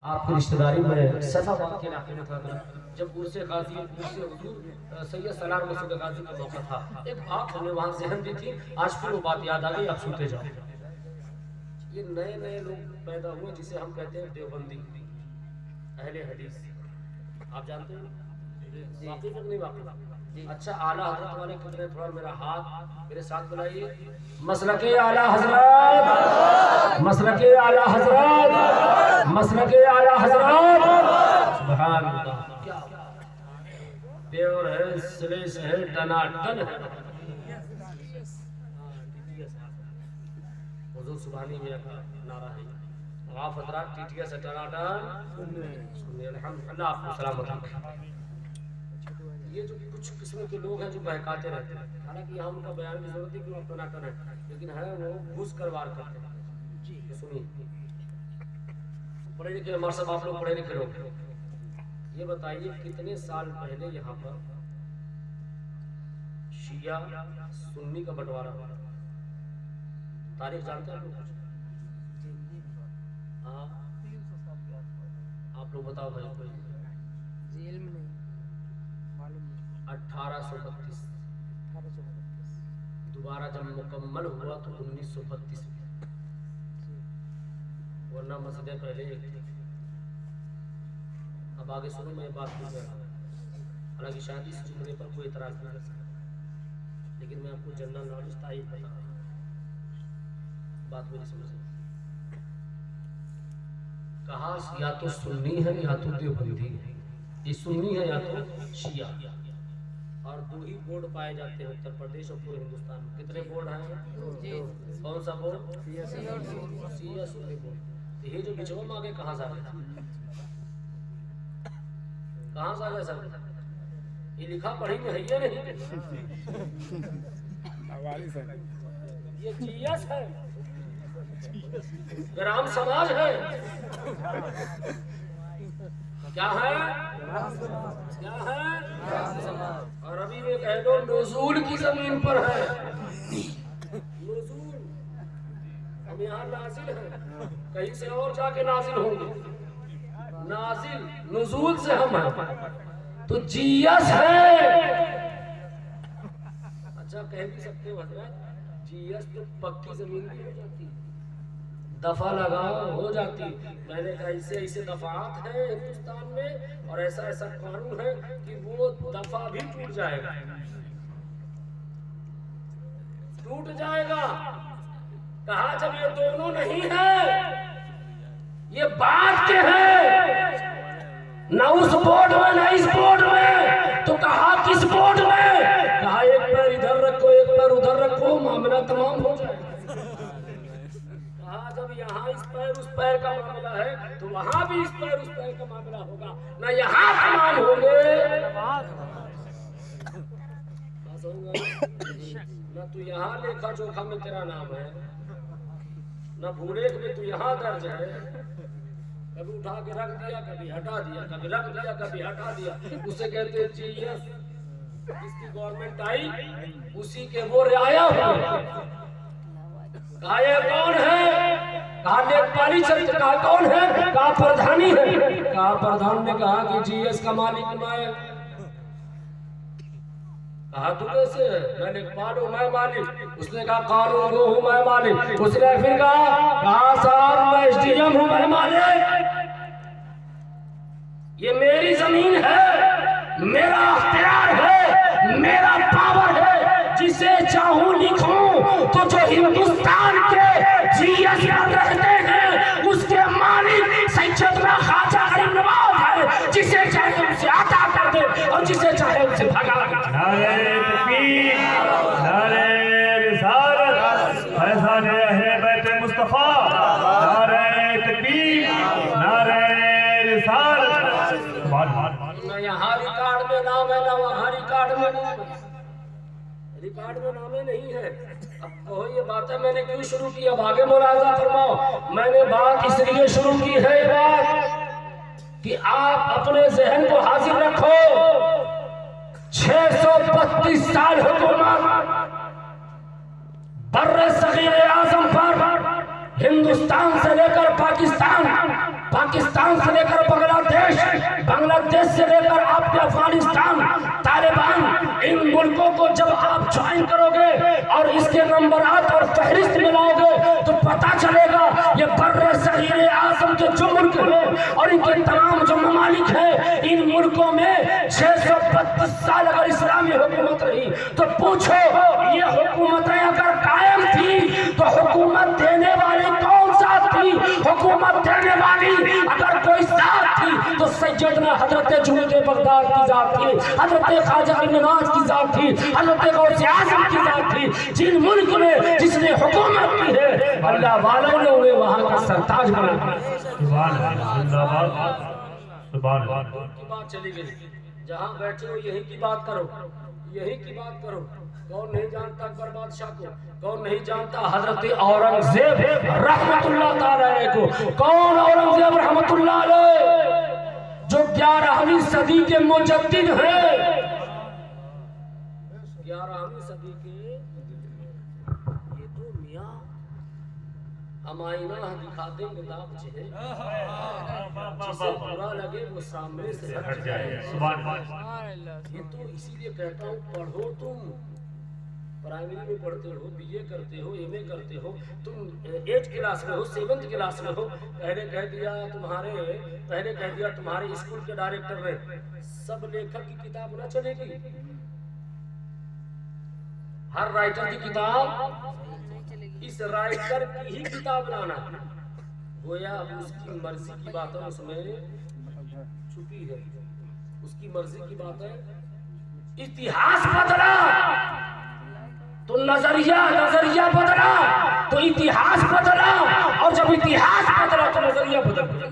आपकी रिश्तेदारी में सैफाबाद के इलाके में था जब उर्से गाजी उर्से हुजूर सैयद सलार मसूद गाजी का मौका था। एक बात हमने वहां ज़हन दी थी, आज फिर वो बात याद आ गई, आप सुनते जाओ। ये नए नए लोग पैदा हुए जिसे हम कहते हैं देवबंदी, अहले हदीस। आप जानते हैं वाक़ई में नहीं वाक़ई? अच्छा, आला हजरत वाले कितने? थोड़ा मेरा हाथ मेरे साथ बुलाइए। मसलके आला हजरत, मसलके आला हजरत, मसलके आला हजरत। सुभान अल्लाह, क्या प्योर है, सलेस है, टनाटन है। हुजूर सुभानी मियां का नारा है, आप हजरत टीटिया से टनाटन सुनिए। अल्लाह आपको सलामत रखे। ये जो कुछ किस्म के लोग हैं जो बहकाते रहते हैं, हालांकि यहाँ उनका बयान की जरूरत है कि वो टनाटन है, लेकिन है वो घुस कर वार करते हैं। तो सुनिए, पढ़े लिखे हमारे सब आप लोग पढ़े लिखे लोग, ये बताइए कितने साल पहले यहाँ पर शिया सुन्नी का बंटवारा हुआ? तारीख जानते हैं लोग? हाँ, आप लोग बताओ भाई। कोई 1832 दोबारा जब मुकम्मल हुआ तो 1932 में, वरना मस्जिदें पहले एक थी। अब आगे सुनो, मैं बात पूछ रहा हूँ, हालांकि शायद इस जुमले पर कोई इतराज नहीं कर सकता, लेकिन मैं आपको जनरल नॉलेज तारीफ बता रहा हूँ, बात मेरी समझ। कहा या तो सुन्नी है या तो देवबंदी है, ये सुन्नी है या तो शिया। और दो ही बोर्ड पाए जाते हैं उत्तर प्रदेश और पूरे हिंदुस्तान में। कितने बोर्ड हैं? कौन सा बोर्ड? शिया सुन्नी बोर्ड। ये जो बिचवा मांगे कहाँ से आ गए? कहाँ से आ गए सर? ये लिखा पढ़ी में है या नहीं? ये जीएस है, ग्राम समाज है, क्या है? क्या है? और अभी में कह दो नुज़ूल की जमीन पर है। नुज़ूल, हम यहाँ नाजिल है, कहीं से और जाके नाजिल होंगे। नाजिल नुज़ूल से हम हैं, तो जीएस है। अच्छा, कह भी सकते हो हजरत, जीएस तो पक्की जमीन भी हो जाती है, दफा लगाओ हो जाती। मैंने कहा ऐसे ऐसे दफात हैं हिंदुस्तान में और ऐसा ऐसा कानून है कि वो दफा भी टूट जाएगा, टूट जाएगा। कहा जब ये दोनों नहीं है, ये बात के हैं, ना उस बोर्ड में ना इस बोर्ड में, तो कहा किस बोर्ड में? कहा एक पैर इधर रखो एक पैर उधर रखो, मामला तमाम हो जाएगा। जब यहाँ इस पैर उस पैर का मामला है तो वहाँ भी इस पैर उस पैर का मामला होगा, ना यहाँ तमाम होंगे ना तू यहाँ लेखा जोखा में तेरा नाम है, ना भूरेख में तू यहाँ दर्ज है। कभी उठा के रख दिया, कभी हटा दिया, कभी रख दिया, कभी हटा दिया, उसे कहते हैं जीएस। इसकी गवर्नमेंट आई, उसी के वो रियाया हुए। कहा ये कौन है? कहा लेखपाली चरित्र। कहा कौन है? कहा प्रधानी है। कहा प्रधान ने कहा कि जीएस का मालिक मैं। कहा तू कैसे है? मैं लेखपाल हूँ, मैं मालिक। उसने कहा कानून गो हूँ, मैं मालिक। उसने फिर कहा साहब मैं एसडीएम हूँ, मैं मालिक। ये मेरी जमीन है, मेरा अख्तियार है, मेरा पावर है, जिसे चाहूं लिखूं। तो जो हिंदुस्तान के जीएस पर रहते हैं उसके मालिक सैयदना ख्वाजा गरीब नवाज है, जिसे चाहे उसे अता कर दे और जिसे चाहे उसे भगा दे। नारे तकबीर, नारे रिसालत, फैज़ान अहले बैत मुस्तफा, नारे तकबीर, नारे रिसालत। यहाँ रिकॉर्ड में नाम है ना वहाँ रिकॉर्ड में नाम है, रिकॉर्ड में नामे नहीं है। अब कहो ये बातें मैंने क्यों शुरू की? अब आगे मुलाजा फरमाओ। मैंने बात इसलिए शुरू की है बात कि आप अपने जहन को हाजिर रखो। 632 साल हुकूमत बर्रे सगीर आज़म पर, हिंदुस्तान से लेकर पाकिस्तान पाकिस्तान से लेकर बांग्लादेश से लेकर आपके अफगानिस्तान, तालिबान, इन मुल्कों को जब आप ज्वाइन करोगे और इसके नंबरात और फहरिस्त मिलाओगे तो पता चलेगा ये बर्रे सगीरे आज़म के जो मुल्क हैं और इनके तमाम जो ममालिक हैं, इन मुल्कों में 632 साल अगर इस्लामी हुकूमत रही तो पूछो ये हुकूमतें अगर कायम थी तो हुकूमत देने वाली कौन सा थी? हुकूमत देने वाली अगर कोई साथ थी तो सैयदना हजरत जुनैद बगदाद की जात थी, हजरत ख्वाजा नवाज की जात थी, हजरत गौसे आज़म की जात थी। जिन मुल्क में जिसने हुकूमत की है अल्लाह वालों ने उन्हें वहां का सरताज बना दिया। सुभान अल्लाह, जिंदाबाद, सुभान अल्लाह। की बात चली गई, जहां बैठे हो यही की बात करो, यही की बात करो। कौन नहीं जानता अकबर बादशाह को? कौन नहीं जानता हजरत औरंगजेब रहमतुल्लाह ताला अलैह को? कौन औरंगजेब रहमतुल्लाह अलैह जो 11वीं सदी के मुजद्दिद हैं, 11वीं सदी के। ये तो मियां हम आईना दिखा देंगे दाग चेहरे, जिसे बुरा लगे वो सामने से हट जाए। सुभान अल्लाह। ये तो इसीलिए कहता हूँ पढ़ो, तुम प्राइमरी में पढ़ते हो, बीए करते हो, एमए करते हो, तुम 8th क्लास में हो, 7th क्लास में हो, पहले कह दिया तुम्हारे स्कूल के डायरेक्टर ने सब लेखक की किताब ना चलेगी, हर राइटर की किताब, इस राइटर की ही किताब लाना। गोया उसकी मर्जी की बातें उसमें छुपी है, उसकी मर्जी की बातें। इतिहास बदला तो नजरिया बदला तो इतिहास बदला, और जब इतिहास बदला तो नजरिया बदल गया।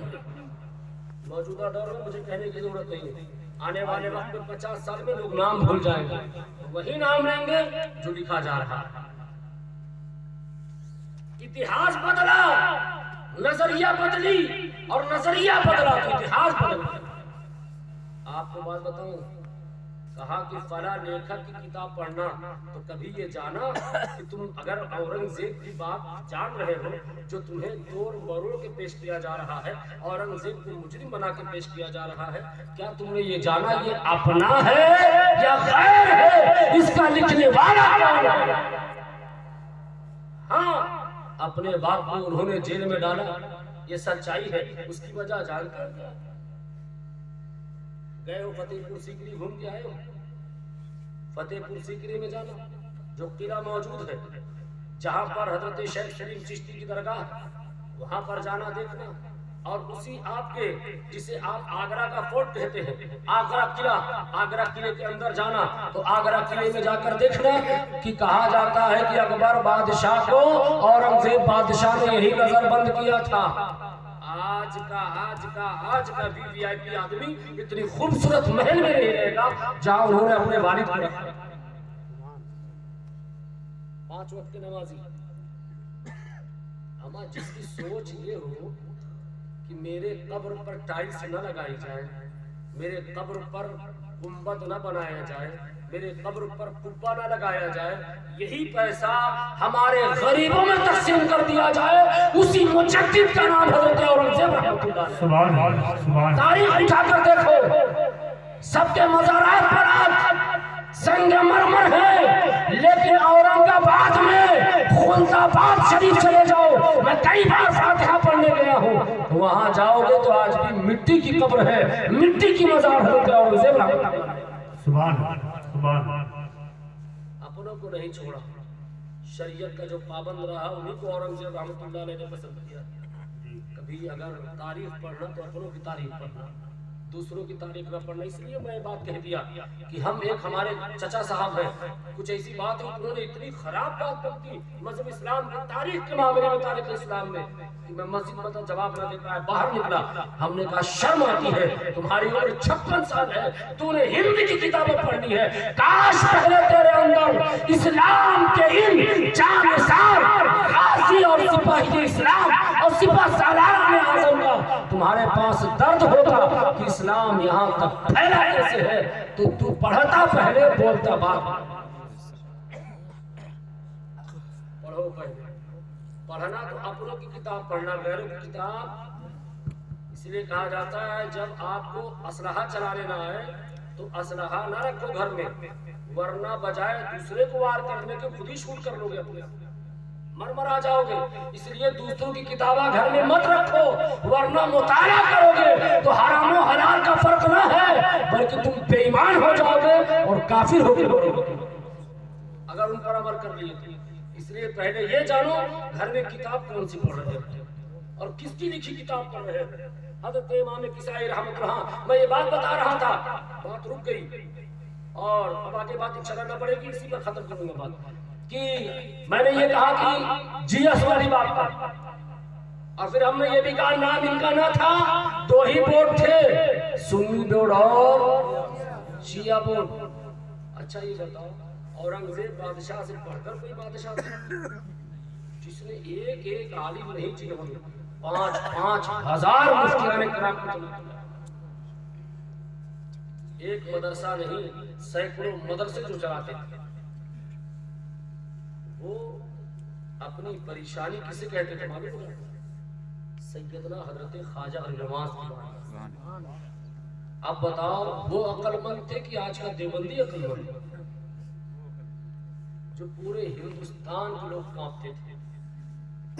मौजूदा दौर में मुझे कहने की जरूरत नहीं है, आने वाले वक्त में 50 साल में लोग नाम भूल जाएंगे, वही नाम लेंगे जो लिखा जा रहा है। इतिहास बदला, नजरिया बदली, और नजरिया बदला तो इतिहास बदल गया। आपको बात बताऊं, कहा कि फला लेखक की किताब पढ़ना तो कभी ये जाना कि तुम अगर औरंगजेब की बात जान रहे हो, जो तुम्हें तोड़ मरोड़ के पेश किया जा रहा है, औरंगजेब को मुजरिम बना के पेश किया जा रहा है, क्या तुमने ये जाना ये अपना है या गैर है? इसका लिखने वाला कौन है? हाँ, अपने बाप को उन्होंने जेल में डाला, ये सच्चाई है। उसकी वजह जानकर गए हो फतेहपुर सीकरी, घूम के आए हो? फतेहपुर सीकरी में जाना, जो किला मौजूद है, जहां पर हजरत शेख सलीम चिश्ती की दरगाह, वहां पर जाना देखना। और उसी आपके जिसे आप आगरा का फोर्ट कहते हैं, आगरा किला, आगरा किले के अंदर जाना, तो आगरा किले में जाकर देखना कि कहा जाता है कि अकबर बादशाह को औरंगजेब बादशाह ने यही नजरबंद किया था। आज का वीवीआईपी आदमी इतनी खूबसूरत महल में नहीं रहेगा जहां उन्होंने अपने वालिद को रखा। 5 वक्त के नमाजी, हमारी जिसकी सोच ये हो कि मेरे कब्र पर टाइल्स न लगाई जाए, मेरे कब्र पर गुंबद न बनाया जाए, मेरे कब्र पर कुब्बा न लगाया जाए, यही पैसा हमारे गरीबों में तकसीम कर दिया जाए, उसी मुजद्दिद का नाम हजरत औरंगजेब रहमतुल्लाह अलैह। सुभान अल्लाह, सुभान। तारीख उठाकर देखो, सबके मज़ारात पर आज संगमरमर है, लेकिन औरंगाबाद में खुलदाबाद शरीफ चले जाओ, मैं कई बार फातिहा पढ़ने गया हूँ, वहां जाओगे तो आज भी मिट्टी की कब्र है, मिट्टी की मज़ार हजरत औरंगजेब रहमतुल्लाह अलैह। सुभान सुभान। अपनों को नहीं छोड़ा, शरीयत का जो पाबंद रहा उन्हीं को औरंगजेब रहमतुल्लाह अलैह ने पसंद किया। कभी अगर तारीफ पढ़ना तो अपनों की तारीफ पढ़ना, दूसरों की तारीफ न पढ़ना। इसलिए मैं बात कह दिया कि हम एक हमारे चचा साहब हैं, कुछ ऐसी बात है उन्होंने इतनी खराब बात कर दी मजहब इस्लाम की तारीख के मामले में, तारीख इस्लाम में, कि मैं मस्जिद में तो जवाब न दे पाया, बाहर निकला। हमने कहा शर्म आती है, तुम्हारी उम्र 56 साल है, तूने हिंदी की किताबें पढ़नी है, काश पहले तेरे अंदर इस्लाम के इन जानिसार गाजी और सिपाही इस्लाम और सिपा सालार में आज़म का तुम्हारे पास दर्द होता कि इस्लाम यहाँ तक फैला कैसे है, तो तू पढ़ता पहले बोलता बाद। पढ़ो पहले, पढ़ना तो अपनों की किताब पढ़ना, गैरों की किताब इसलिए कहा जाता है जब आपको असलहा चलाने ना आए तो असलहा ना रखो घर में, वरना बजाय दूसरे को वार करने के खुद ही शूट कर लोगे, अपने मरमरा जाओगे। इसलिए दूसरों की किताबा घर में मत रखो, वरना मुताला करोगे तो हराम और हलाल का फर्क ना है, बल्कि तुम बेईमान हो जाओगे और काफिर होकर मरोगे अगर उन पर अमल कर लिए तो। इसलिए पहले ये जानो घर में किताब कौन सी पढ़ रहे हैं और किसकी लिखी किताब पढ़ रहे हैं। हज़रत इमाम किसाई रहमतुल्लाह, मैं ये बात बता रहा था, बात रुक गई और अब आगे बात चलाना पड़ेगी, इसी पर खत्म करूंगा बात कि मैंने ये कहा कि जीएस वाली बात था, और फिर हमने ये भी कहा नाम इनका ना था, दो ही बोर्ड थे, सुन्नी बोर्ड और शिया बोर्ड। अच्छा ये बताओ औरंगजेब बादशाह से पढ़कर कोई बादशाह था जिसने एक एक आलिम नहीं चिन्ह 5,000 मुफ्तियाने किराम को चला, एक मदरसा नहीं सैकड़ों मदरसे जो चलाते थे। वो अपनी परेशानी किसे कहते थे मालूम है? सैयदना हजरत ख्वाजा नवाज की। अब बताओ वो अक्लमंद थे कि आज का देवबंदी अक्लमंद, जो पूरे हिंदुस्तान के लोग कांपते थे,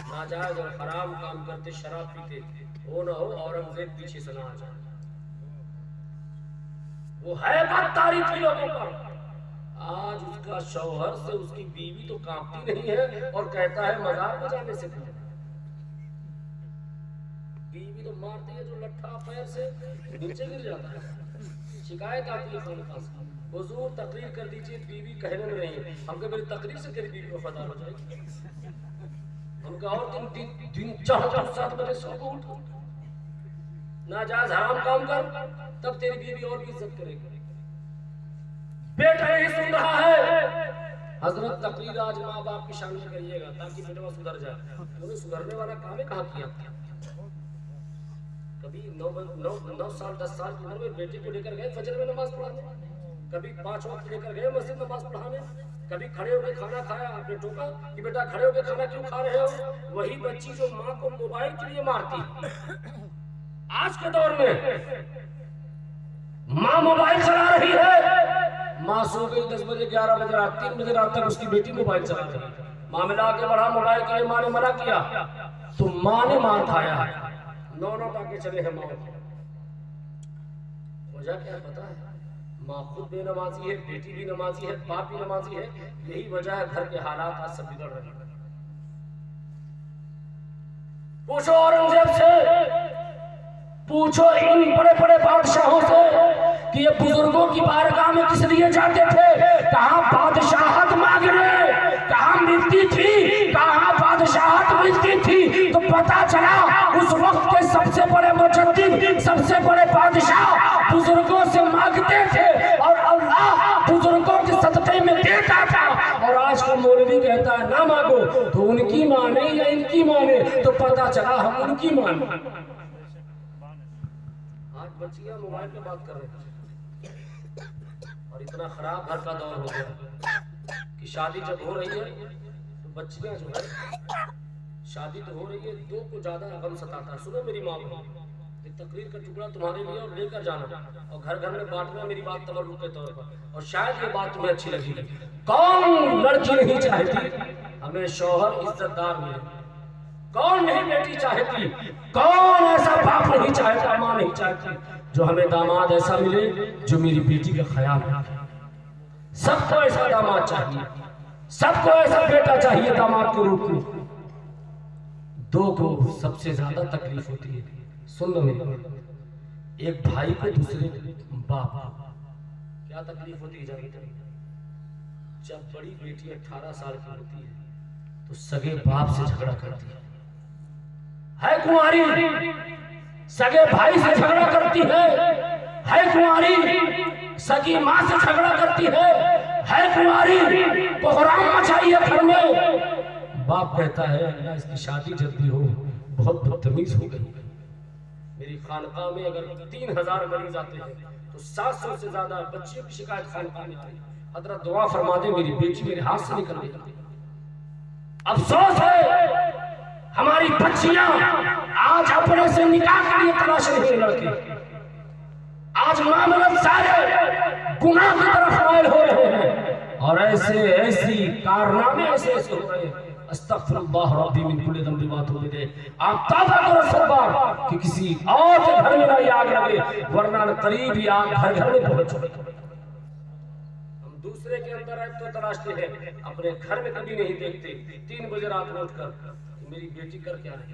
नाजायज और हराम काम करते, शराब पीते, वो न हो औरंगजेब पीछे से ना आ जाए। वो हैबत तारी थी लोगों पर। आज उसका शौहर से उसकी बीवी तो कांपती नहीं है और कहता है मजाक बजाने से पहले। बीवी तो मारती है जो लट्ठा पैर से नीचे गिर जाता है। शिकायत आती है खानकाह से, हुजूर तकरीर कर दीजिए, बीवी कहने में नहीं है। हमको मेरी तकरीर से तेरी बीवी वफादार हो जाएगी। हमका और दिन 4-7 बजे सो को उठ, नाजायज हराम काम कर, तब तेरी बीवी और भी इज्जत करेगी। बेटा नहीं सुन रहा है, हजरत तकरीर आज माँ बाप की शान में करिएगा ताकि बेटा सुधर जाए। उन्हें सुधरने वाला काम है कहाँ किया? कभी 9 साल 10 साल की उम्र में बेटे को लेकर गए फजर में नमाज पढ़ाने, कभी 5 वक्त लेकर गए मस्जिद नमाज पढ़ाने, कभी खड़े होकर खाना खाया, आपने टोका कि बेटा खड़े होकर खाना क्यों खा रहे हो? वही बच्ची जो माँ को मोबाइल के लिए मारती, आज के दौर में माँ मोबाइल चला रही है, माँ सो गई 10 बजे 11 बजे रात 3 बजे रात तक उसकी बेटी मोबाइल चला रही है। मामला आगे बढ़ा, मोबाइल के लिए माँ ने मना किया तो माँ ने मार खाया है। 9 टाके चले हैं माँ को। वजह क्या पता है? माँ खुद बेनमाजी है, बेटी भी नमाजी है, बाप भी नमाजी है। यही वजह है घर के हालात आज सब बिगड़ रहे हैं। पूछो औरंगजेब से, पूछो इन बड़े बड़े बादशाहों से कि ये बुजुर्गों की बारगाह में किस लिए जाते थे? कहाँ बादशाहत मांगने, कहाँ मिलती थी, कहाँ बादशाहत मिलती थी? तो पता चला उस वक्त के सबसे बड़े मुजद्दिद, सबसे बड़े बादशाह बुजुर्गों से मांगते थे और अल्लाह बुजुर्गों के सदक़े में देता था। और आज का मौलवी कहता है ना मांगो, तो उनकी माने या इनकी माने? तो पता चला हम उनकी माने। आज बच्चियां मोबाइल पे बात कर रहे हैं और इतना खराब घर का दौर हो गया कि शादी जब हो रही है तो बच्चियां जो है, शादी तो हो रही है, 2 को ज्यादा गम सताता है। सुनो मेरी माँ को, एक तकरीर का टुकड़ा तुम्हारे लिए और लेकर जाना और घर घर में बांटना मेरी बात तबर्रुक के तौर पर। और शायद ये बात तुम्हें अच्छी लगी। कौन लड़की नहीं चाहती हमें शौहर इज्जतदार मिले? कौन नहीं बेटी चाहती? कौन ऐसा बाप नहीं चाहता, माँ नहीं चाहती जो हमें दामाद ऐसा मिले जो मेरी बेटी का ख्याल रखे? सबको ऐसा दामाद चाहिए, सबको ऐसा बेटा चाहिए दामाद के रूप में। 2 को सबसे ज्यादा तकलीफ होती है। सुन लो मेरी, एक भाई को दूसरे बाप क्या तकलीफ होती है जानते हैं? जब बड़ी बेटी 18 साल की होती है तो सगे बाप से झगड़ा करती है कुंवारी, सगे भाई से झगड़ा करती है कुंवारी, सगी माँ से झगड़ा करती है कुंवारी, कोहराम मचाई है घर में। बाप कहता है अल्लाह इसकी शादी जल्दी हो, बहुत बदतमीज हो गई। मेरी खानकाह में अगर 3000 मरीज आते हैं तो 700 से ज्यादा बच्चियों की शिकायत खानकाह में आई। हजरत दुआ फरमा दे मेरी बेटी मेरे हाथ से निकल गई। अफसोस है हमारी बच्चियां आज अपने से निकाह के लिए तलाश रहे लड़के, आज मामले सारे गुनाह की तरफ माइल हो रहे हैं और ऐसी कारनामे ऐसे हो रहे हैं। अस्तगफिरुल्लाह रब्बी मिन कुल्ली ज़ंबि व अतूबु इलैह। आप तौबा करो सरकार कि किसी और के घर में ना आग लगे, वरना करीब ही आग घर में पहुंच जाए। हम दूसरे के अंदर आग तो तलाशते हैं, अपने घर में कभी नहीं देखते। 3 बजे रात में उठकर मेरी बेटी कर क्या रही,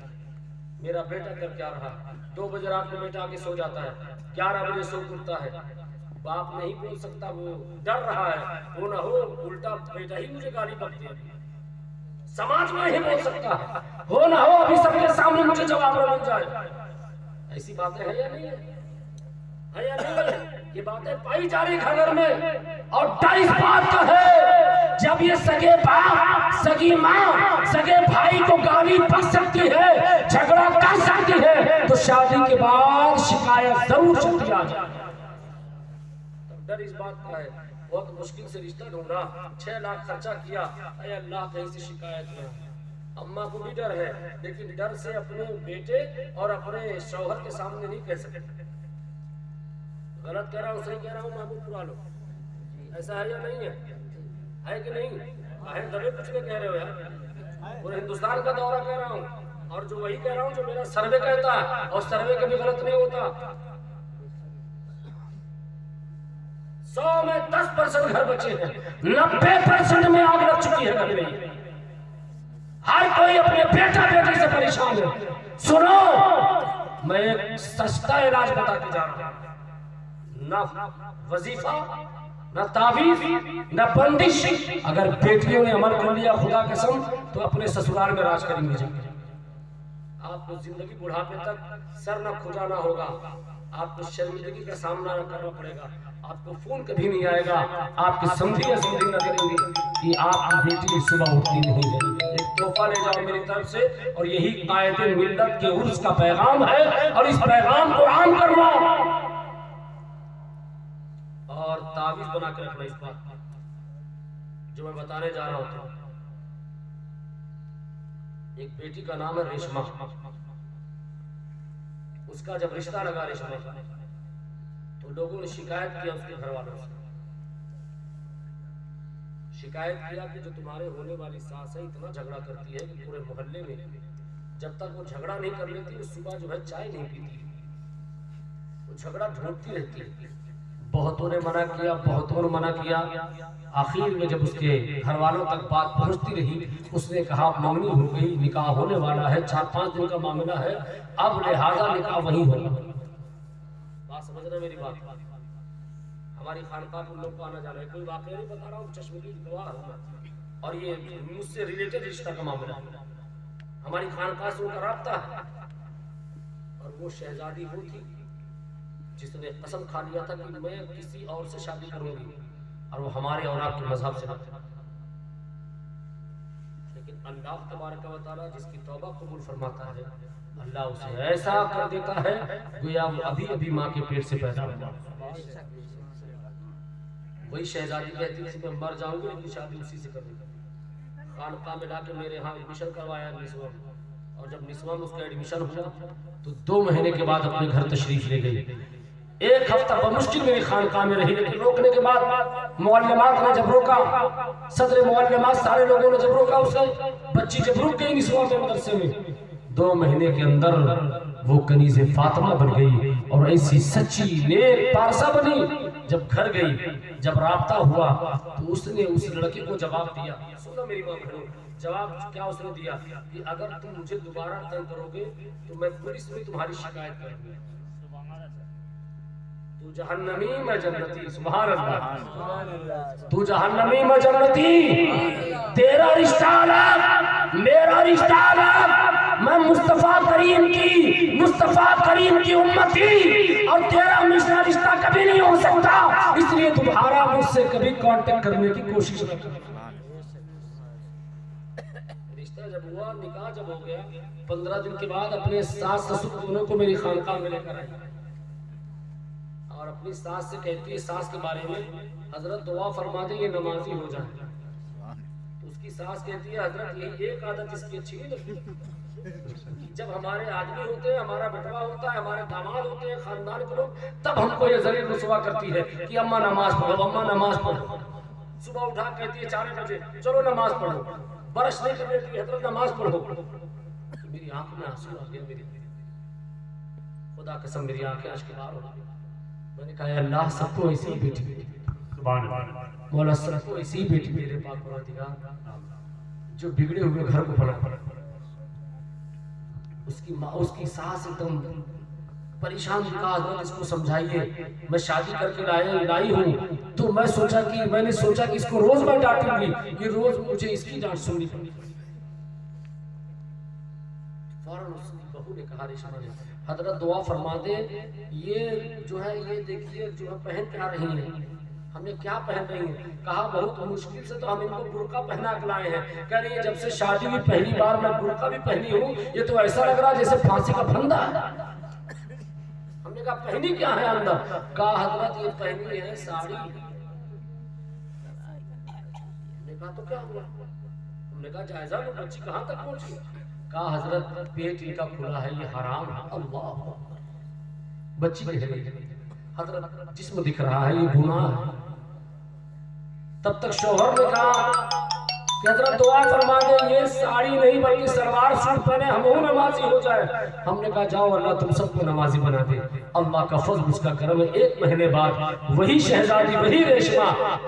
मेरा बेटा कर क्या रहा। 2 बजे रात में बेटा आके सो जाता है, 11 बजे सो उठता है। बाप नहीं बोल सकता, वो डर रहा है वो ना हो उल्टा बेटा ही मुझे गाली बकते हैं। समाज में नहीं बोल सकता हो ना हो अभी सबके सामने मुझे जवाब मिल जाए। ऐसी बातें हैं या नहीं है या नहीं? ये बातें पाई जा रही घर में। और डर इस बात का है जब ये सगे बाप, सगी माँ, सगे भाई को गाली बक सकती है, झगड़ा कर सकती है, तो शादी के बाद शिकायत जरूर चलती आ जाए। डर इस बात का है। बहुत मुश्किल से रिश्ता ढूंढा, 6 लाख खर्चा किया, अरे अल्लाह कहीं से शिकायत न। अम्मा को भी डर है, लेकिन डर से अपने बेटे और अपने शौहर के सामने नहीं कह सकते। गलत कह रहा हूँ, सही कह रहा हूँ, महबूब पुरा लो। ऐसा है या नहीं है कि नहीं? दबे कुछ के कह रहे हो यार? पूरे हिंदुस्तान का दौरा कह रहा हूँ और जो वही कह रहा हूँ जो मेरा सर्वे कहता है, और सर्वे कभी गलत नहीं होता। 100 में 10% घर बचे हैं, 90% में आग लग चुकी है घर में। हर कोई अपने बेटा बेटी से परेशान है। सुनो, मैं एक सस्ता इलाज बता के जा रहा हूं। ना वजीफा, ना तावीज, ना बंदिश। अगर बेटियों ने अमल कर लिया खुदा कसम तो अपने ससुराल में राज करेंगे। आपको जिंदगी बुढ़ापे तक सर न खुजाना होगा, आपको शर्मिंदगी का सामना न करना पड़ेगा, आपको फोन कभी नहीं आएगा, आपकी समझी या समझी न करेंगे कि आपकी बेटी सुबह उठती नहीं है। एक तोहफा ले जाओ मेरी तरफ से, और यही कायदे मिल्लत के उर्स का पैगाम है, और इस पैगाम को आम करना और तावीज बना कर रखना। इस बात जो मैं बताने जा रहा हूँ, एक बेटी का नाम है रेशमा। उसका जब रिश्ता लगा रेशमा का, तो लोगों ने शिकायत किया उसके घर वालों से। शिकायत किया कि जो तुम्हारे होने वाली सास है इतना झगड़ा करती है कि पूरे मोहल्ले में जब तक वो झगड़ा नहीं कर लेती, वो सुबह जो है चाय नहीं पीती, वो झगड़ा ढूंढती रहती है। बहुतों ने मना किया, बहुतों ने मना किया। आखिर में जब उसके घर वालों तक बात पहुंचती रही, उसने कहा मंगनी हो गई, निकाह होने वाला है, 4-5 दिन का मामला है, अब लिहाजा निकाह वहीं होगा। बात समझना मेरी बात। हमारी खानकाह में लोग को आना जाना है, कोई वाकया नहीं बता रहा हूँ, चश्मदीद गवाह हूँ, और ये मुझसे रिलेटेड रिश्ता का मामला है। हमारी खानकाह से उनका राब्ता है, और वो शहजादी वो थी जिसने कसम खा लिया था कि मैं किसी और से शादी करूंगी, और वो हमारे और आपके मजहब से था। लेकिन अल्लाह तबारक व तआला जिसकी तौबा कबूल फरमाता है, अल्लाह उसे ऐसा कर देता है गोया वो अभी अभी माँ के पेट से पैदा हुआ। वही शहजादी कहती थी मैं मर जाऊंगी लेकिन शादी उसी से करूंगी। खानकाह में लाके मेरे यहाँ एडमिशन करवाया निस्वा, और जब निस्वा में उसका एडमिशन हुआ तो 2 महीने के बाद अपने घर तशरीफ ले गई। 1 हफ्ता बमुश्किल मेरी खानकाह में रही, लेकिन रोकने के बाद मुअल्लिमात ने जब रोका, सदर मुअल्लिमात सारे लोगों ने जब रोका उसे, बच्ची जब रुक गई निस्वा में मदरसे में, 2 महीने के अंदर वो कनीज़े फातिमा बन गई और ऐसी सच्ची नेक पारसा बनी। जब घर गई, जब राब्ता हुआ तो उसने उस लड़के को जवाब दिया। सुनो मेरी माँ बहनों, जवाब क्या उसने दिया कि अगर तुम मुझे दोबारा तंग करोगे तो मैं पुलिस में तुम्हारी शिकायत करूंगी। तू जहन्नमी मैं जन्नती। सुभान अल्लाह। तू जहन्नमी मैं जन्नती। तेरा रिश्ता अलग, मेरा रिश्ता अलग। मैं मुस्तफा करीम की उम्मती, और तेरा मेरा रिश्ता कभी नहीं हो सकता। इसलिए तुम्हारा मुझसे कभी कांटेक्ट करने की कोशिश न कर। रिश्ता जब हुआ, निकाह जब हो गया, 15 दिन के बाद अपने सास ससुर दोनों को मेरी खानकाह में लेकर आई, और अपनी सास से कहती है सास के बारे में, हजरत दुआ फरमा दे ये नमाजी हो जाए। तो उसकी सास कहती है हजरत यही एक आदत इसकी अच्छी नहीं लगती, जब हमारे आदमी होते हैं, हमारा बेटवा होता है, हमारे दामाद होते हैं, खानदान के लोग, तब हमको ये जलील रुसवा करती है कि अम्मा नमाज पढ़ो, अम्मा नमाज पढ़ो। सुबह उठा कहती है 4 बजे चलो नमाज पढ़ो, बरस नहीं कर देती है तो नमाज पढ़ो। तो मेरी आंख में आंसू आ गया, मेरी खुदा कसम मेरी आंखें आज के बाहर हो गई। मैंने कहा अल्लाह सबको ऐसी ही बेटी दे, मौला सबको ऐसी ही बेटी मेरे पाक परवरदिगार जो बिगड़े हुए घर को बना। उसकी माँ, उसकी सास एकदम परेशान थी, कहा हजरत इसको समझाइए, मैं शादी करके लाई हूँ, तो मैंने सोचा कि इसको रोज मैं डांटूंगी, ये रोज मुझे इसकी डांट सुननी पड़ी। फौरन उसकी बहू ने कहा रेशमा ने, हजरत दुआ फरमा दे, ये जो है ये देखिए जो है पहन क्या रही है, हमने क्या पहन रही है। कहा बहुत मुश्किल से तो हम इनको बुर्का पहना के लाए हैं। कह रही है जब से शादी हुई पहली बार मैं बुर्का भी पहनी हूँ, ये तो ऐसा लग रहा है जैसे फांसी का फंदा है। हमने कहा पहनी क्या है अंदर? कहा हजरत ये पहनी है साड़ी। हमने कहा तो क्या हुआ? हमने कहा जायजा लो, बच्ची कहाँ तक पहुंची? कहा हजरत पेट इनका खुला है, ये हराम है। अल्लाह, बच्ची कह रही है हजरत जिस्म दिख रहा है, ये गुनाह है। तब तक शौहर ने कहा कि हजरत दुआ फरमा दे, ये साड़ी नहीं बल्कि सलवार सूट पहने, हम नमाजी हो जाए। हमने कहा जाओ अल्लाह तुम सबको नमाजी बना दे। अल्लाह का फजल, उसका करम है। 1 महीने बाद वही शहजादी, वही रेशमा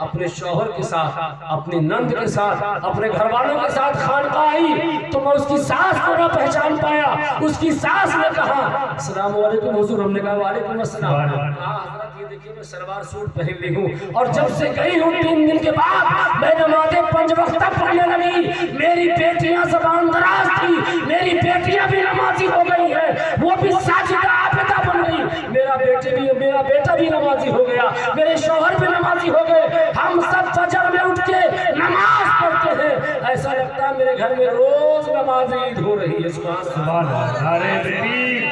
अपने शौहर के साथ, अपनी नंद के साथ, अपने घर वालों के साथ खानकाह आई, तो मैं उसकी सास को ना पहचान पाया। उसकी सास ने कहा अस्सलाम वालेकुम हुजूर। हमने कहा वालेकुम अस्सलाम। कहा हजरत ये देखिए मैं सलवार सूट पहन ली हूँ, और जब से गई हूँ 3 दिन के बाद मैं नमाज़ें 5 वक्त पढ़ने लगी। मेरी बेटियां ज़बान दराज थी, मेरी बेटियां भी नमाजी हो गई है, वो भी साजिदा आबिदा बन गई। मेरा बेटा भी नमाजी हो गया, मेरे शौहर भी नमाजी हो गए। हम सब फजर में उठ के नमाज पढ़ते हैं, ऐसा लगता है मेरे घर में रोज नमाज ईद हो रही है। सुभान अल्लाह, नारे तकबीर,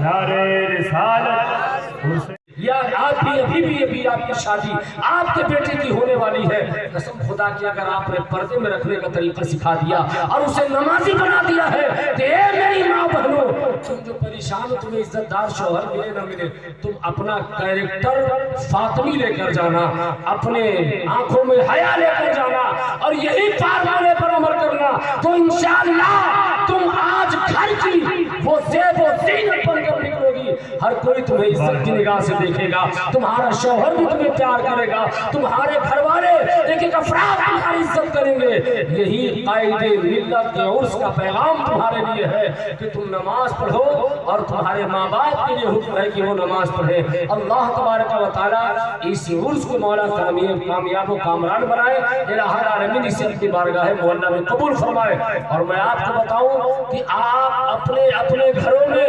नारे रिसालत। या अभी भी आपकी शादी आपके बेटे की होने वाली है। कसम खुदा की अगर आपने पर्दे में रखने का तरीका सिखा दिया और उसे नमाजी बना दिया है, तो मेरी माँ बहनों, तुम जो परेशान हो, तुम्हें इज्जतदार शौहर मिले ना मिले, तुम अपना कैरेक्टर फातिमी लेकर जाना, अपने आंखों में हया लेकर जाना, और यही फार्मूले पर अमल करना, तो इंशाअल्लाह तुम आज घर की वो ज़ेब व ज़ीनत बनकर निकलोगी। हर कोई तुम्हें इज्जत की निगाह से देखेगा, तुम्हारा शौहर भी तुम्हें प्यार करेगा, तुम्हारे घर वाले एक अफराद तुम्हारी इज्जत करेंगे। यही कायदे मिल्लत उर्स का पैगाम तुम्हारे लिए है कि तुम नमाज पढ़ो, और तुम्हारे माँ बाप के लिए हुक्म है कि वो नमाज पढ़े। अल्लाह तबारक व तआला इस उर्स को मौला कामयाब व कामरान बनाए, इलाहुल आलमीन इसे अपनी बारगाह मुअल्ला में कबूल फरमाए। और मैं आपको बताऊं कि आप अपने घरों में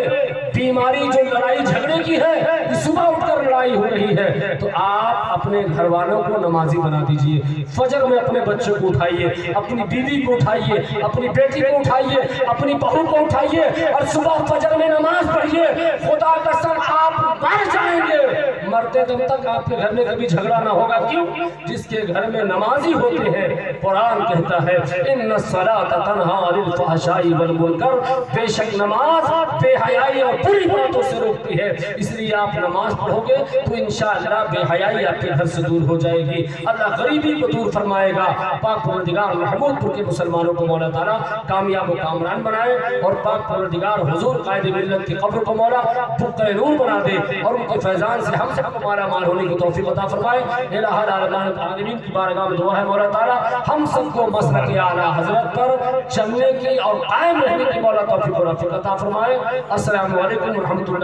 बीमारी जो लड़ाई झगड़े की है, सुबह उठकर लड़ाई हो रही है, तो आप अपने घर वालों को नमाजी बना दीजिए। फजर में अपने बच्चों को उठाइए, अपनी बीवी को उठाइए, अपनी बेटी को उठाइए, अपनी बहू को उठाइए, और सुबह फजर में नमाज पढ़िए। खुदा कसम आप मर जाएंगे, मरते दम तक आपके घर में कभी झगड़ा ना होगा। क्यों? जिसके घर में नमाजी होते हैं, कुरान कहता है इन्नस्सलाता तन्हा अनिल फहशाई वल मुनकर, बेशक नमाज बेहयाई और बुरी बातों से रोकती है। इसलिए आप नमाज पढ़ोगे तो इंशाअल्लाह बेहयाई आपके घर से दूर हो जाएगी, अल्लाह गरीबी को दूर फरमाएगा। पाक परवरदिगार महमूदपुर के मुसलमानों को मौला ताला कामयाब व कामरान बनाए, और पाक परवरदिगार हुजूर कायदे मिल्लत की कब्र को मौला फुक्के नूर बना दे, और उनके फैजान से हम सबको माला माल होने की तौफीक अता फरमाए। इलाहुल आलमीन की बारगाह में दुआ है मौला ताला हम सबको मसलक आला हजरत पर चलने की और कायम रहने की मौला तौफीक अता फरमाए। अस्सलामु अलैकुम व रहमतुल्लाह।